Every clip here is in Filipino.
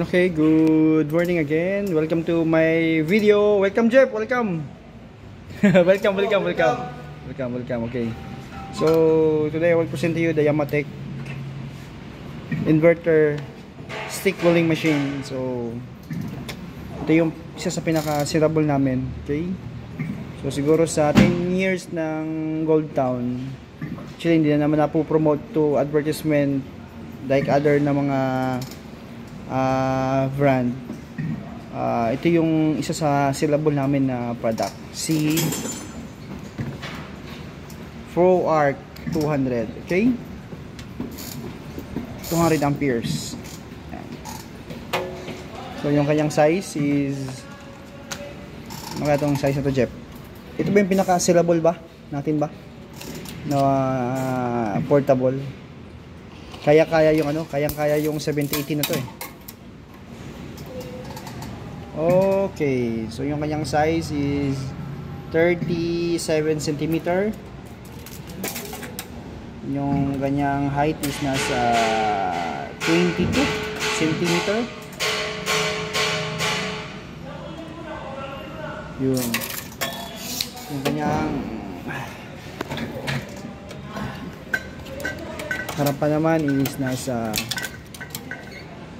Okay, good morning again. Welcome to my video. Welcome, Jeff. Welcome. welcome. Okay. So today I will present to you the Yamatech inverter stick welding machine. So ito yung isa sa pinaka-suitable namin. Okay. So siguro sa 10 years ng Gold Town, actually hindi na naman napo-promote to advertisement like other na mga brand. Ito yung isa sa syllable namin na product, si Pro Arc 200. Okay, 200 amperes. So yung kanyang size is magkatong size na to, Jeff? Ito ba yung pinaka syllable ba natin ba na portable? Kaya yung kaya yung 7080 na to eh. Okay, so yung kanyang size is 37 cm. Yung kanyang height is nasa 22 cm. Yung kanyang harapan naman is nasa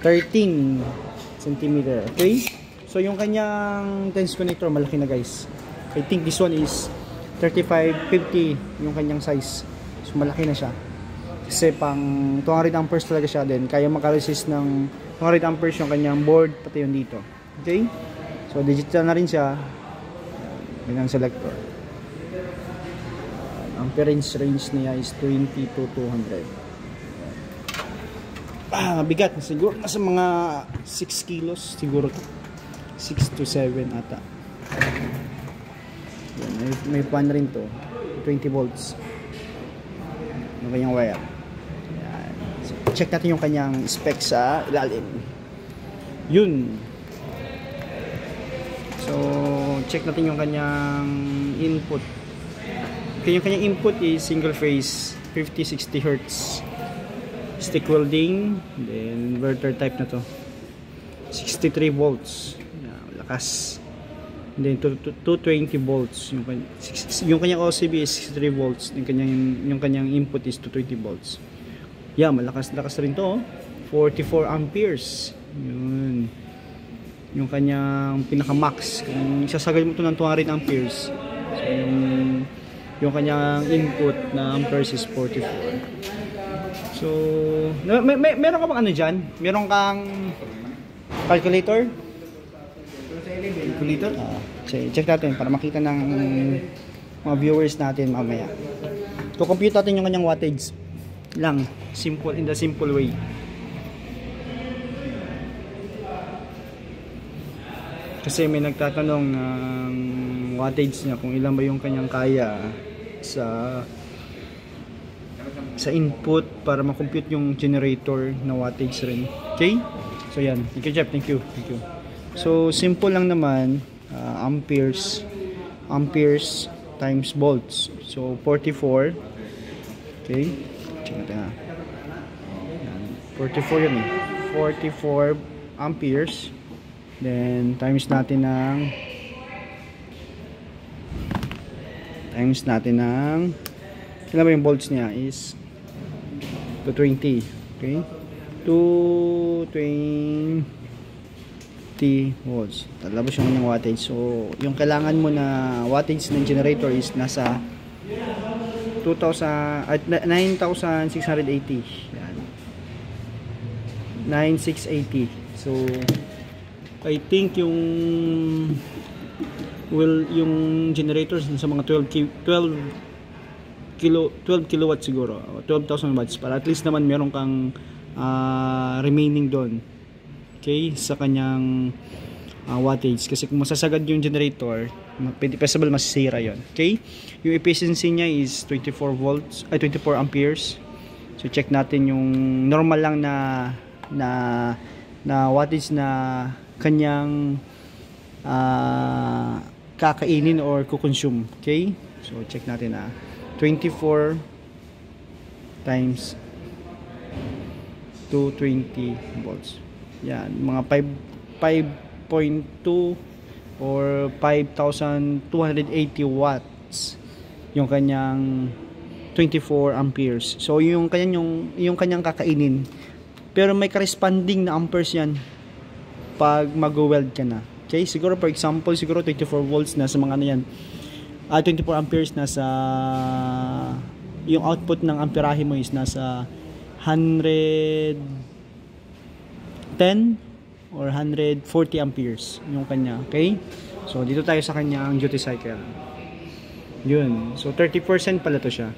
13 cm. Okay? So yung kanyang tense connector malaki na, guys. I think this one is 3550 yung kanyang size. So malaki na siya. Kasi pang 200 amperes talaga siya din. Kaya makaresist ng 200 amperes yung kanyang board pati yung dito. Okay? So digital na rin siya. Kanyang selector. Amperage range niya is 20 to 200. Bigat. Siguro nasa mga 6 kilos siguro to. 6 to 7 ata. Yan, may pan rin to. 20 volts. Yung kanyang wire. Yan. So, check natin yung kanyang specs sa ilalim. Yun. So, check natin yung kanyang input. Okay, yung kanyang input is single phase 50-60 Hz. Stick welding. Then, inverter type na to. 63 volts. Lakas. And then 220 volts yung kanyang OCB is 63 volts, yung kanyang input is 220 volts. Yeah, malakas rin to. 44 amperes. Yun. Yung kanyang pinaka max. Kung isasagay mo to ng 200 amperes. So yung kanyang input na amperes is 44. So meron ka bang ano diyan? Meron kang calculator? Check natin para makita ng mga viewers natin mamaya. To compute natin yung kanyang wattage lang, simple, in the simple way. Kasi may nagtatanong ng wattage niya kung ilan ba yung kanyang kaya sa input para ma-compute yung generator na wattage rin. Okay? So yan. Thank you, Jeff. Thank you. So simple lang naman, amperes times volts. So 44. Okay, check natin ha. 44 yun eh. 44 amperes. Then times natin ng ilan ba yung volts niya is 220. Okay, 220 volts. Talabos yung kanyang wattage. So, yung kailangan mo na wattage ng generator is nasa 9,680. Yan. 9,680. So, I think yung generator sa mga 12 kilowatts siguro. 12,000 watts para at least naman meron kang remaining doon. Okay, sa kanyang wattage. Kasi kung masasagad yung generator, possible masisira yon. Okay, yung efficiency niya is 24 volts, 24 amperes. So check natin yung normal lang na wattage na kanyang kakainin or kukonsume. Okay, so check natin 24 times 220 volts. Yan, mga 5.2 or 5,280 watts yung kanyang 24 amperes. So yung kanyang kakainin. Pero may corresponding na amperes yan pag mag-weld ka na. Okay, siguro for example, siguro 24 volts na sa mga ano yan. 24 amperes na sa yung output ng amperahe mo is nasa 110 or 140 amperes yung kanya. Okay? So dito tayo sa kanyang duty cycle. Yun. So 30% pala to siya.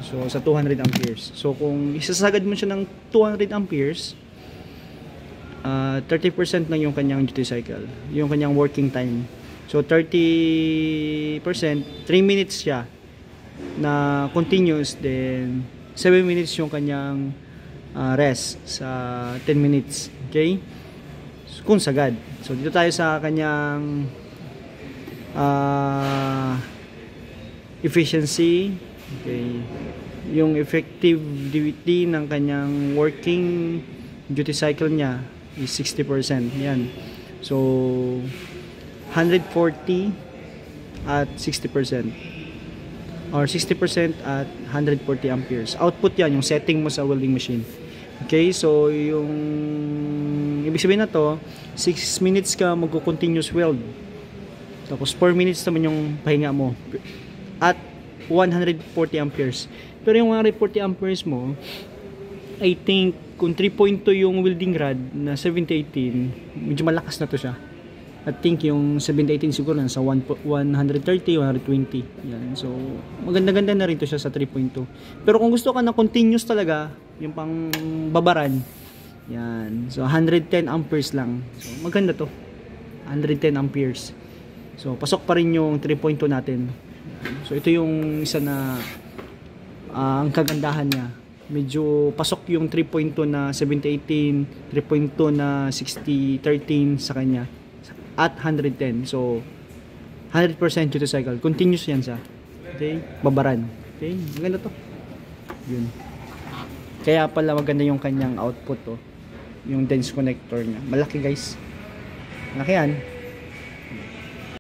So sa 200 amperes. So kung isasagad mo siya ng 200 amperes, 30% lang yung kanyang duty cycle, yung kanyang working time. So 30%, 3 minutes siya na continuous, then 7 minutes yung kanyang rest sa 10 minutes. Okay? So, kung sagad. So dito tayo sa kanyang efficiency. Okay. Yung effectivity ng kanyang working duty cycle niya is 60%. Yan. So 140 at 60%. Or 60% at 140 amperes. Output yan, yung setting mo sa welding machine. Okay, so yung ibig sabihin na to, 6 minutes ka magko-continuous weld. Tapos 4 minutes naman yung pahinga mo. At 140 amperes. Pero yung 140 amperes mo, I think kung 3.2 yung welding rod na 7018, medyo malakas na to siya. I think yung 7018 siguro nasa 130, 120. Yan. So, maganda-ganda na rin to siya sa 3.2. Pero kung gusto ka na continuous talaga, yung pang babaran, yan. So, 110 amperes lang. So, maganda to. 110 amperes. So, pasok pa rin yung 3.2 natin. So, ito yung isa na ang kagandahan niya. Medyo pasok yung 3.2 na 7018, 3.2 na 6013 sa kanya. At 110. So 100% duty cycle. Continuous yan sa. Okay? Babaran. Okay? Maganda to. Yun. Kaya pala maganda yung kanyang output to. Yung dense connector niya. Malaki guys. Malaki yan.